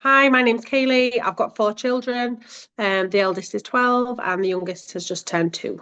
Hi, my name's Kayleigh. I've got four children. The eldest is 12 and the youngest has just turned 2.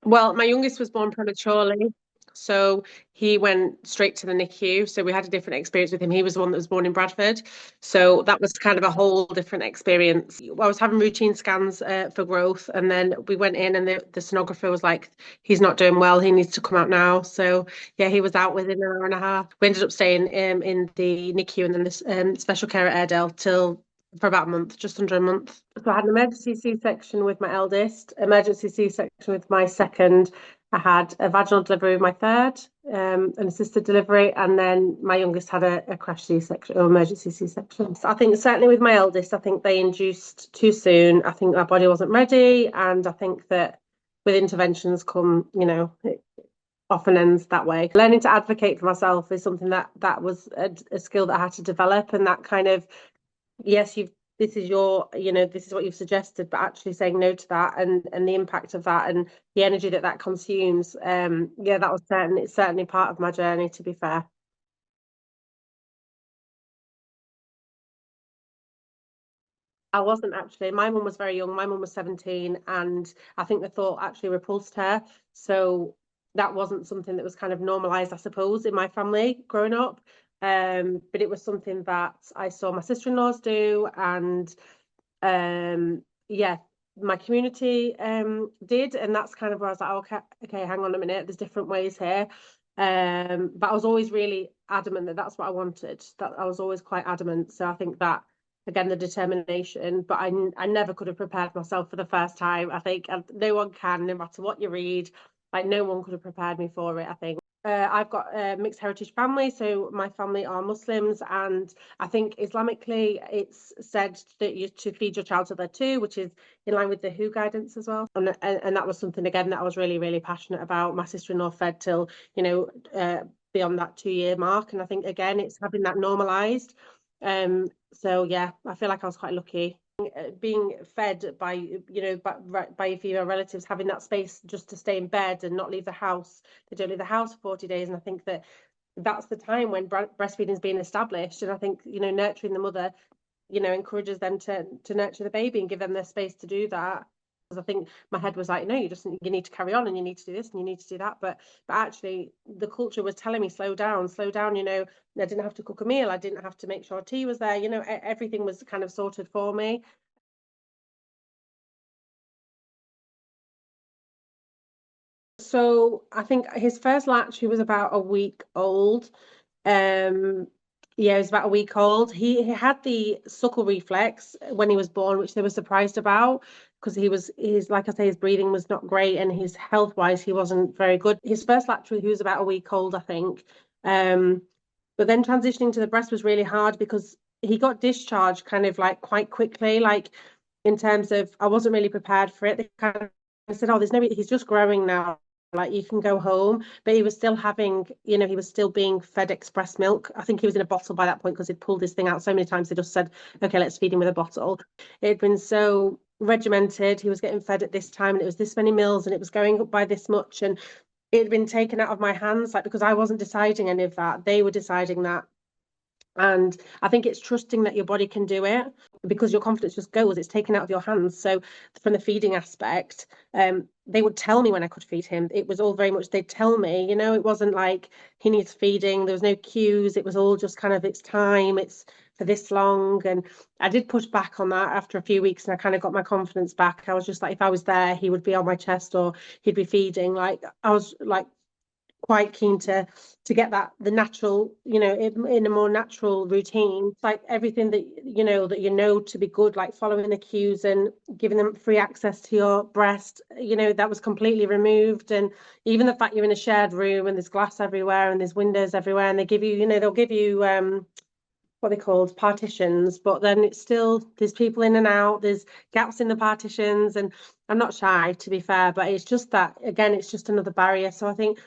Well, my youngest was born prematurely, so he went straight to the NICU. So we had a different experience with him. He was the one that was born in Bradford. So that was kind of a whole different experience. I was having routine scans for growth, and then we went in, and the sonographer was like, he's not doing well. He needs to come out now. So yeah, he was out within an hour and a half. We ended up staying in the NICU and then this special care at Airedale till for about a month, just under a month. So I had an emergency C-section with my eldest, emergency C-section with my second. I had a vaginal delivery with my third, an assisted delivery, and then my youngest had a crash C-section or emergency C-section. So I think certainly with my eldest, I think they induced too soon. I think my body wasn't ready, and I think that with interventions come, it often ends that way. Learning to advocate for myself is something that was a skill that I had to develop, and that kind of yes, you've this is your, this is what you've suggested, but actually saying no to that and the impact of that and the energy that consumes. Yeah, that was it's certainly part of my journey, to be fair. I wasn't actually. My mum was very young. My mum was 17, and I think the thought actually repulsed her. So that wasn't something that was kind of normalized, I suppose, in my family growing up. But it was something that I saw my sister-in-laws do, and yeah, my community did, and that's kind of where I was like, okay, hang on a minute, there's different ways here. But I was always really adamant that that's what I wanted. That I was always quite adamant. So I think that again, the determination. But I never could have prepared myself for the first time. I think no one can, no matter what you read. Like no one could have prepared me for it, I think. I've got a mixed heritage family, so my family are Muslims, and I think Islamically it's said that you to feed your child till they're 2, which is in line with the WHO guidance as well. And that was something again that I was really, really passionate about. My sister-in-law fed till, beyond that 2-year mark. And I think again it's having that normalized. So yeah, I feel like I was quite lucky being fed by by your female relatives, having that space just to stay in bed and not leave the house. They don't leave the house for 40 days, and I think that that's the time when breastfeeding is being established. And I think nurturing the mother encourages them to nurture the baby and give them their space to do that. Because I think my head was like, no, you need to carry on and you need to do this and you need to do that. But actually the culture was telling me slow down, slow down. I didn't have to cook a meal, I didn't have to make sure tea was there. Everything was kind of sorted for me. So I think his first latch, he was about a week old. Um, yeah, he was about a week old. He had the suckle reflex when he was born, which they were surprised about because his like I say, his breathing was not great and his health wise he wasn't very good. His first latch, he was about a week old, I think. Um, but then transitioning to the breast was really hard because he got discharged kind of like quite quickly, like in terms of I wasn't really prepared for it. They kind of said, "Oh, there's no, he's just growing now. Like you can go home." But he was still having, he was still being fed express milk. I think he was in a bottle by that point because he'd pulled this thing out so many times. They just said, "Okay, let's feed him with a bottle." It had been so regimented. He was getting fed at this time, and it was this many mils, and it was going up by this much, and it had been taken out of my hands, like because I wasn't deciding any of that. They were deciding that. And I think it's trusting that your body can do it because your confidence just goes, it's taken out of your hands. So from the feeding aspect, they would tell me when I could feed him. It was all very much they'd tell me, it wasn't like he needs feeding. There was no cues. It was all just kind of it's time, it's for this long. And I did push back on that after a few weeks and I kind of got my confidence back. I was just like, if I was there, he would be on my chest or he'd be feeding. Like I was like quite keen to get that the natural in a more natural routine, like everything that to be good, like following the cues and giving them free access to your breast, that was completely removed. And even the fact you're in a shared room and there's glass everywhere and there's windows everywhere and they give you they'll give you what they called partitions, but then it's still there's people in and out, there's gaps in the partitions. And I'm not shy, to be fair, but it's just that again it's just another barrier. So I think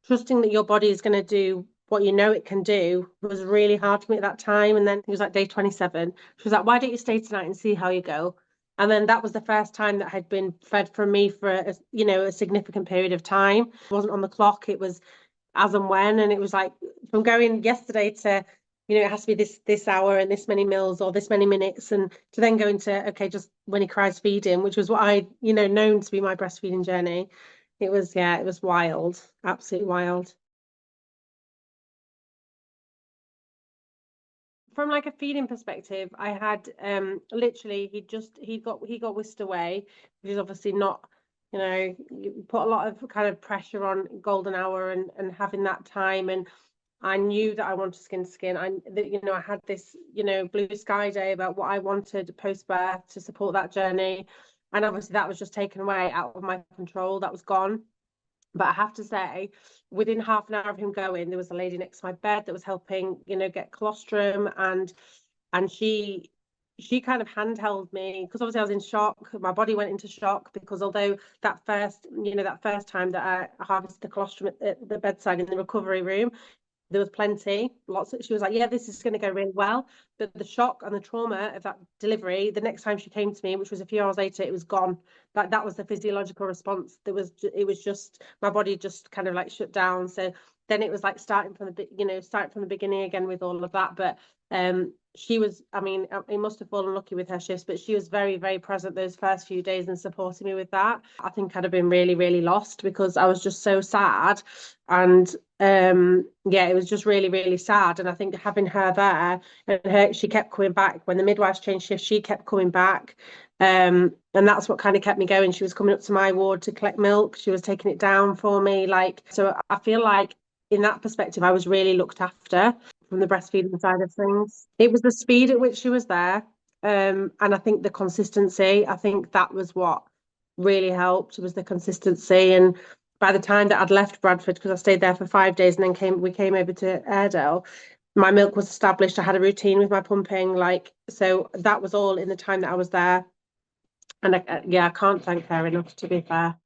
trusting that your body is going to do what it can do was really hard for me at that time. And then it was like day 27. She was like, why don't you stay tonight and see how you go? And then that was the first time that had been fed from me for a significant period of time. It wasn't on the clock. It was as and when. And it was like from going yesterday to, it has to be this hour and this many meals or this many minutes, and to then go into, okay, just when he cries feeding, which was what I, known to be my breastfeeding journey. It was, yeah, it was wild, absolutely wild. From like a feeding perspective, I had literally he got whisked away, which is obviously not, you put a lot of kind of pressure on golden hour and having that time. And I knew that I wanted skin to skin. I had this, blue sky day about what I wanted post birth to support that journey. And obviously that was just taken away out of my control. That was gone. But I have to say, within half an hour of him going, there was a lady next to my bed that was helping, get colostrum, and she kind of handheld me because obviously I was in shock. My body went into shock because although that first time that I harvested the colostrum at the bedside in the recovery room, there was plenty, lots she was like, yeah, this is going to go really well. But the shock and the trauma of that delivery, the next time she came to me, which was a few hours later, it was gone. That was the physiological response. It was just my body just kind of like shut down. So then it was like starting from the beginning again with all of that. But she was, I mean, I must have fallen lucky with her shifts, but she was very, very present those first few days and supporting me with that. I think I'd have been really, really lost because I was just so sad. And yeah, it was just really, really sad. And I think having her there, and she kept coming back when the midwives changed shifts, she kept coming back. And that's what kind of kept me going. She was coming up to my ward to collect milk. She was taking it down for me. Like, so I feel like in that perspective, I was really looked after from the breastfeeding side of things. It was the speed at which she was there. And I think the consistency, I think that was what really helped was the consistency. And by the time that I'd left Bradford, because I stayed there for 5 days and then we came over to Airedale, my milk was established. I had a routine with my pumping, like, so that was all in the time that I was there. And yeah, I can't thank her enough, to be fair.